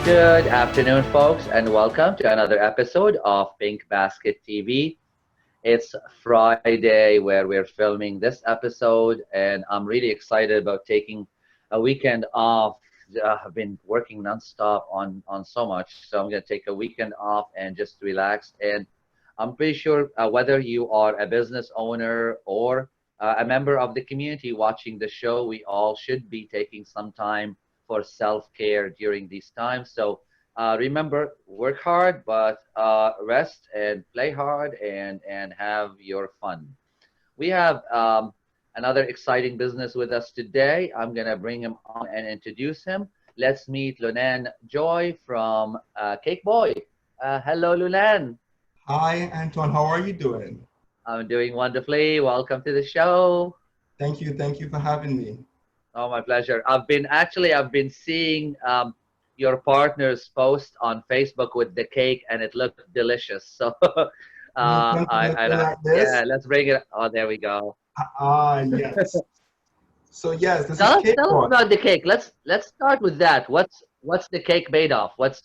Good afternoon, folks, and welcome to another episode of Pink Basket TV. It's Friday where we're filming this episode, and I'm really excited about taking a weekend off. I've been working nonstop on so much, so I'm going to take a weekend off and just relax. And I'm pretty sure whether you are a business owner or a member of the community watching the show, we all should be taking some time for self-care during these times. So remember, work hard, but rest and play hard and have your fun. We have another exciting business with us today. I'm gonna bring him on and introduce him. Let's meet Lou Nan Jio from Kake Boi. Hello, Lou Nan. Hi, Antoine. How are you doing? I'm doing wonderfully. Welcome to the show. Thank you. Thank you for having me. Oh, my pleasure. I've been seeing your partner's post on Facebook with the cake, and it looked delicious. So, Something like yeah, this. let's bring it. Oh, there we go. Yes. So yes, this is Kake Tell us Bois. about the cake. Let's start with that. What's the cake made of? What's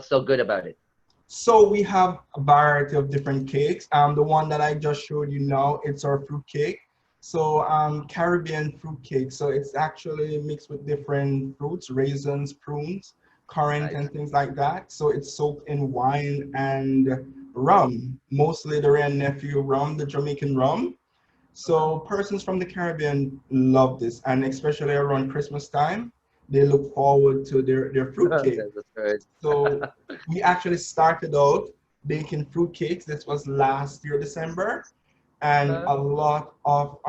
so good about it? So we have a variety of different cakes. The one that I just showed you now, it's our fruit cake. So Caribbean fruit cake. So it's actually mixed with different fruits, raisins, prunes, currant, Nice. and things like that. So it's soaked in wine and rum, mostly the Rare Nephew rum, the Jamaican rum. Uh-huh. So persons from the Caribbean love this, and especially around Christmas time, they look forward to their fruit cake. That's good. So we actually started out baking fruit cakes. This was last year, December, and Uh, a lot of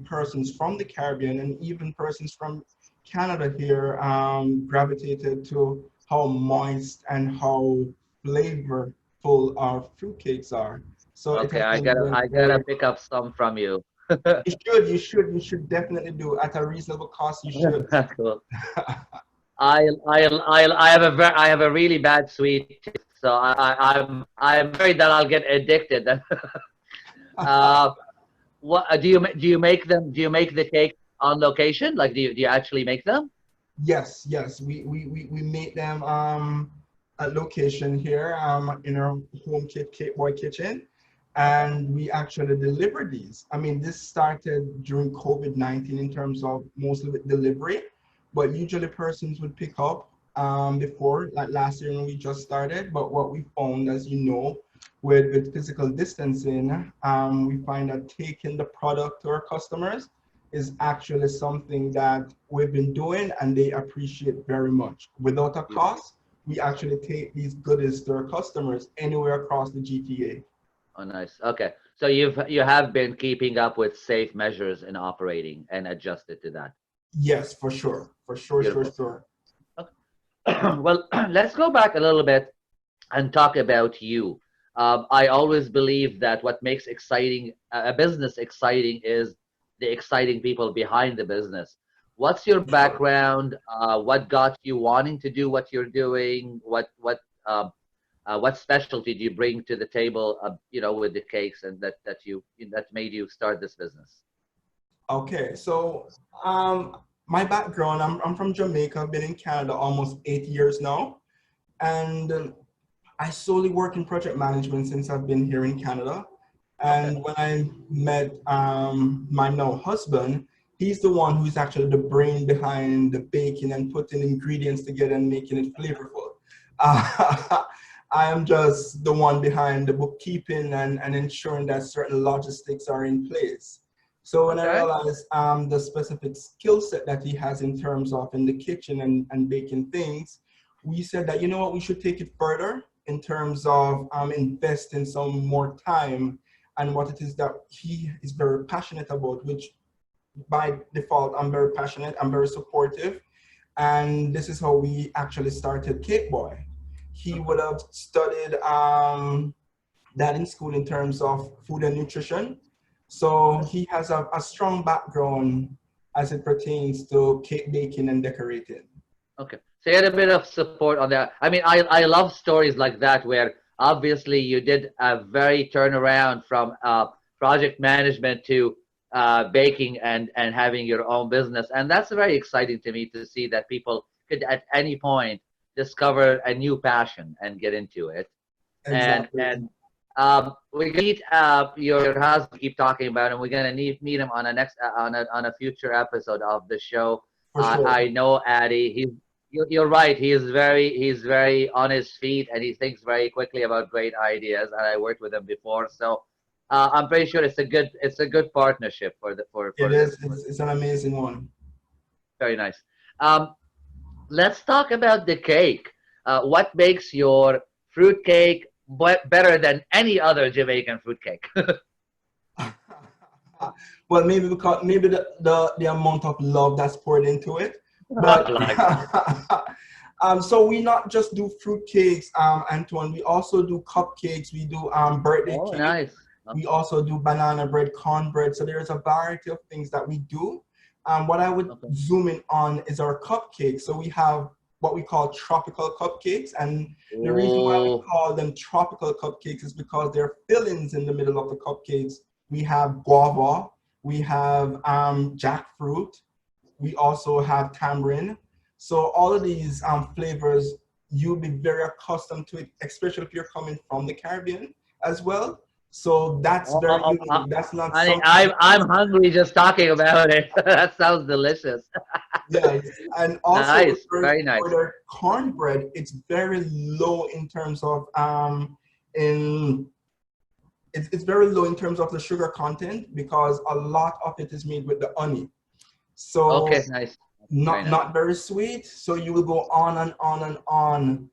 persons from the Caribbean and even persons from Canada here gravitated to how moist and how flavorful our fruit cakes are. So it okay, has been doing I gotta very pick up some from you. you should definitely do at a reasonable cost. You should. Cool. I have a really bad sweet tooth, so I'm worried that I'll get addicted. uh, what do you make them? Do you make the cake on location? Like, do you actually make them? Yes, yes, we make them at location here in our home Kake Boy kitchen, Okay. and we actually deliver these. I mean, this started during COVID-19 in terms of mostly with delivery, but usually persons would pick up before, like last year when we just started. But what we found, as you know, with physical distancing, we find that taking the product to our customers is actually something that we've been doing and they appreciate very much. Without a Beautiful. cost, we actually take these goodies to our customers anywhere across the GTA. Oh, nice. Okay. So you have been keeping up with safe measures in operating and adjusted to that. Yes, for sure. For sure, sure, Beautiful. sure. Okay. Well, let's go back a little bit and talk about you. I always believe that what makes exciting a business exciting is the exciting people behind the business. What's your Sure. background? What got you wanting to do what you're doing? What specialty do you bring to the table? With the cakes and that made you start this business. Okay, so my background, I'm from Jamaica. I've been in Canada almost 8 years now. And I solely work in project management since I've been here in Canada. Okay. And when I met my now husband, he's the one who's actually the brain behind the baking and putting ingredients together and making it flavorful. I am just the one behind the bookkeeping and ensuring that certain logistics are in place. So when I Okay. realized the specific skill set that he has in terms of in the kitchen and baking things, we said that, you know what, we should take it further in terms of investing some more time and what it is that he is very passionate about, which by default, I'm very passionate, I'm very supportive. And this is how we actually started Kake Boy. He Mhm. would have studied that in school in terms of food and nutrition. So Okay. he has a strong background as it pertains to cake baking and decorating. Okay. So you had a bit of support on that. I mean, I love stories like that where obviously you did a very turnaround from project management to baking and having your own business, and that's very exciting to me to see that people could at any point discover a new passion and get into it. And Exactly. we're gonna meet your husband. Keep talking about him. We're gonna meet him on a next on a future episode of the show. For sure. I know Addy. You're right. He's very on his feet, and he thinks very quickly about great ideas. And I worked with him before, so I'm pretty sure it's a good partnership for the It for this. is. It's an amazing one. Very nice. Um, let's talk about the cake. What makes your fruit cake better than any other Jamaican fruit cake? Well, maybe because maybe the amount of love that's poured into it, but Like that. so we not just do fruit cakes, Antoine. We also do cupcakes. We do birthday Oh, cake. nice. We also do banana bread, cornbread. So there's a variety of things that we do. What I would Okay. zoom in on is our cupcakes. So we have what we call tropical cupcakes, and the reason why we Oh, call them tropical cupcakes is because there are fillings in the middle of the cupcakes. We have guava, we have jackfruit, we also have tamarind. So all of these flavors, you'll be very accustomed to it, especially if you're coming from the Caribbean as well. So that's oh, very oh, unique. That's not honey, something. I'm hungry just talking about it. That sounds delicious. Yes, and also Nice, very for nice. their cornbread, it's very low in terms of in it's very low in terms of the sugar content because a lot of it is made with the honey. So Okay, nice, very not nice. not very sweet. So you will go on and on and on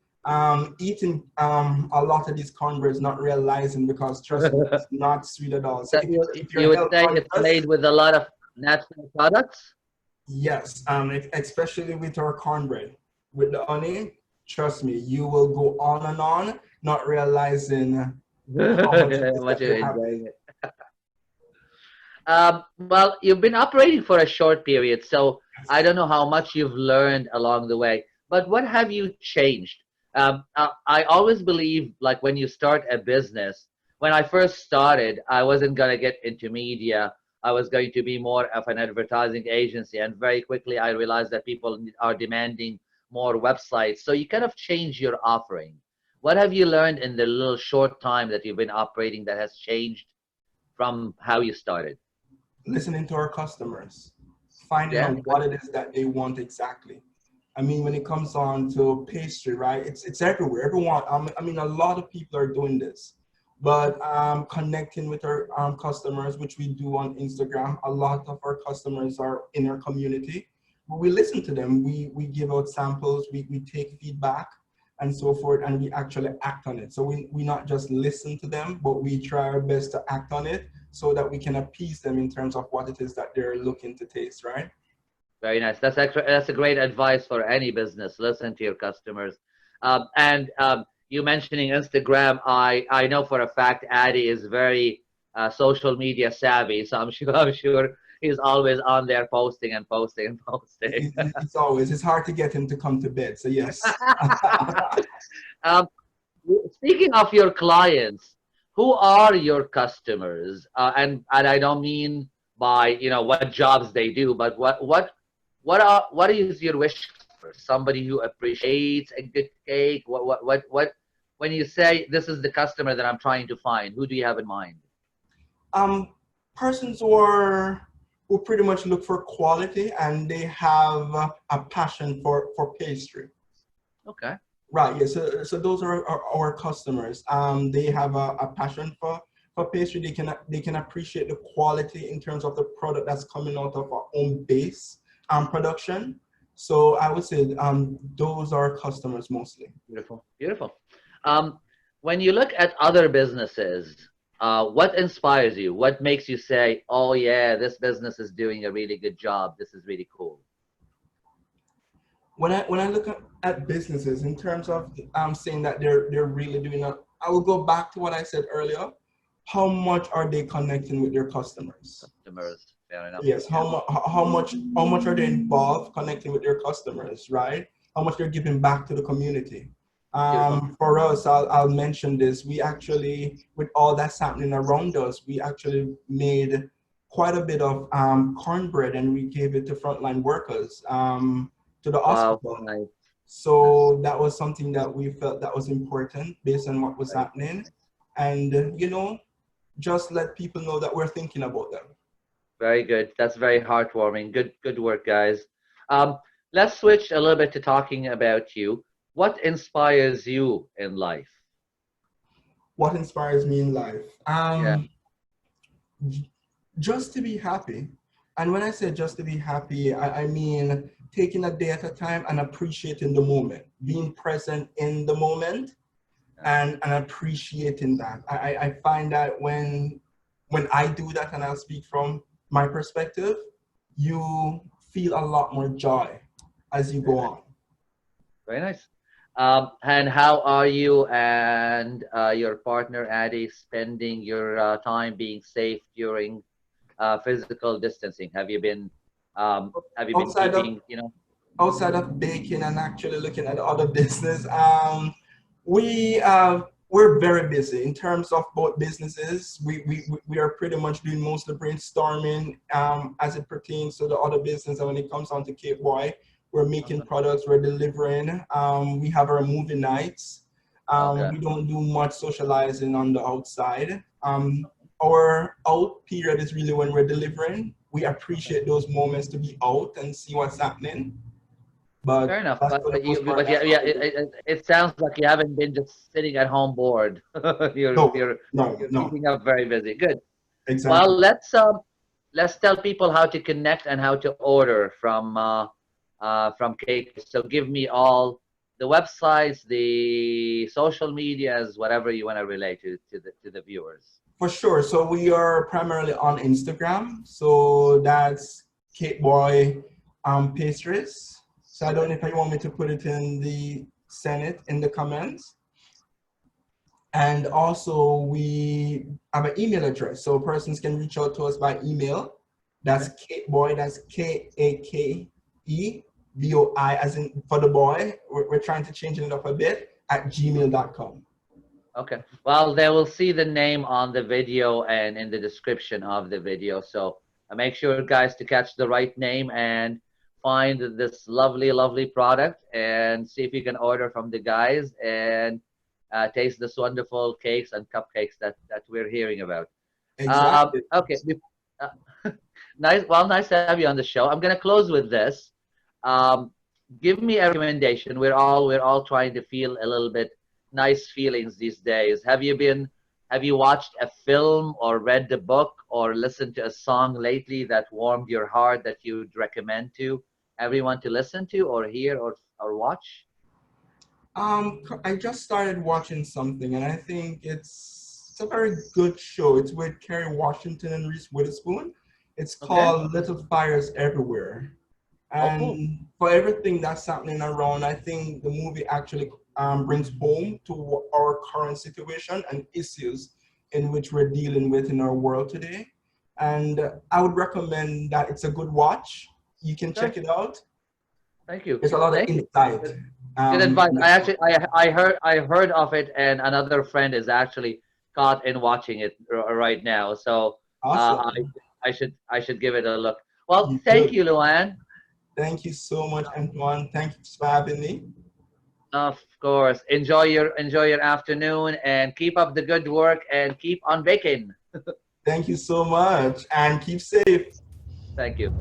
eating a lot of these cornbreads, not realizing because trust me, it's not sweet at all. So So if you're you would health say it's conscious, made with a lot of natural products? yes, especially with our cornbread, with the honey, trust me, you will go on and on, not realizing how much it is How much that you're you're having. enjoying it. Well, you've been operating for a short period, so I don't know how much you've learned along the way, but what have you changed? I always believe, like when you start a business, when I first started, I wasn't going to get into media. I was going to be more of an advertising agency, and very quickly I realized that people are demanding more websites. So you kind of change your offering. What have you learned in the little short time that you've been operating that has changed from how you started? Listening to our customers, finding Yeah, out good. what it is that they want exactly. I mean, when it comes on to pastry, right? It's everywhere. Everyone. I mean, a lot of people are doing this, but connecting with our customers, which we do on Instagram. A lot of our customers are in our community. We listen to them. We give out samples. We take feedback and so forth, and we actually act on it. So we not just listen to them, but we try our best to act on it so that we can appease them in terms of what it is that they're looking to taste, right? Very nice. That's a great advice for any business. Listen to your customers. And you mentioning Instagram, I know for a fact Addy is very social media savvy, so I'm sure he's always on there posting and posting and posting. It's always, it's hard to get him to come to bed. So yes. um, Speaking of your clients, who are your customers? And I don't mean by what jobs they do, but what is your wish customer? Somebody who appreciates a good cake. What when you say this is the customer that I'm trying to find, who do you have in mind? um, Persons who pretty much look for quality and they have a passion for pastry. Okay. Right, yeah. So those are our customers. They have a passion for pastry. They can appreciate the quality in terms of the product that's coming out of our own base production. So I would say those are customers mostly. Beautiful, beautiful. Um, when you look at other businesses, what inspires you? What makes you say, "Oh yeah, this business is doing a really good job. This is really cool." When I look at businesses in terms of saying that they're really doing it, I will go back to what I said earlier. How much are they connecting with their customers? Customers, fair enough. Yes, Yeah, how much are they involved connecting with their customers, right? How much they're giving back to the community. beautiful. For us, I'll mention this. We actually, with all that's happening around us, we actually made quite a bit of cornbread and we gave it to frontline workers, to the Wow, hospital. nice. So that was something that we felt that was important based on what was Right. happening. And, just let people know that we're thinking about them. Very good. That's very heartwarming. Good work, guys. Um, let's switch a little bit to talking about you. What inspires you in life? What inspires me in life? Yeah. Just to be happy. And when I say just to be happy, I mean taking a day at a time and appreciating the moment, being present in the moment and appreciating that. I find that when I do that, and I'll speak from my perspective, you feel a lot more joy as you Very go nice. on. Very nice. And how are you and your partner Addie spending your time being safe during physical distancing? Have you been Outside of keeping, you know? outside of baking and actually looking at other business, we we're very busy in terms of both businesses. We are pretty much doing most of the brainstorming as it pertains to the other business. And when it comes down to Kake Boi, we're making Uh-huh. products, we're delivering. We have our movie nights. Okay. We don't do much socializing on the outside. Our out period is really when we're delivering. We Okay. appreciate those moments to be out and see what's happening. Fair But enough. that's for the most part, But yeah, that's yeah. what we do. It sounds like you haven't been just sitting at home bored. You're No, you're no, you're no, keeping up very busy. Good. Well, exactly. let's tell people how to connect and how to order from Cake. So give me all the websites, the social medias, whatever you want to relate to the viewers. For sure. So we are primarily on Instagram. So that's Kake Boy pastries. So I don't Okay. know if you want me to put it in the Senate in the comments. And also we have an email address. So persons can reach out to us by email. That's Okay. Kake Boy, that's KakeBoi, as in for the boy. We're trying to change it up a bit at gmail.com. Okay. Well, they will see the name on the video and in the description of the video. So make sure, guys, to catch the right name and find this lovely, lovely product and see if you can order from the guys and taste this wonderful cakes and cupcakes that we're hearing about. Exactly. Okay. Uh, nice. Well, nice to have you on the show. I'm gonna close with this. Um, give me a recommendation. We're all trying to feel a little bit nice feelings these days. Have you watched a film or read a book or listened to a song lately that warmed your heart that you'd recommend to everyone to listen to or hear or watch? I just started watching something, and I think it's a very good show. It's with Kerry Washington and Reese Witherspoon. It's Okay. called Little Fires Everywhere. Oh, cool. And for everything that's happening around, I think the movie actually brings home to our current situation and issues in which we're dealing with in our world today. And I would recommend that it's a good watch. You can Okay. check it out. Thank you. There's a lot of Thank you. insight. Good advice. In I that actually I heard of it, and another friend is actually caught in watching it right now. So uh, Awesome. I should give it a look. Well, You thank should. you, Luan. Thank you so much, Antoine. Thank you for having me. Of course. Enjoy your afternoon and keep up the good work and keep on baking. Thank you so much and keep safe. Thank you.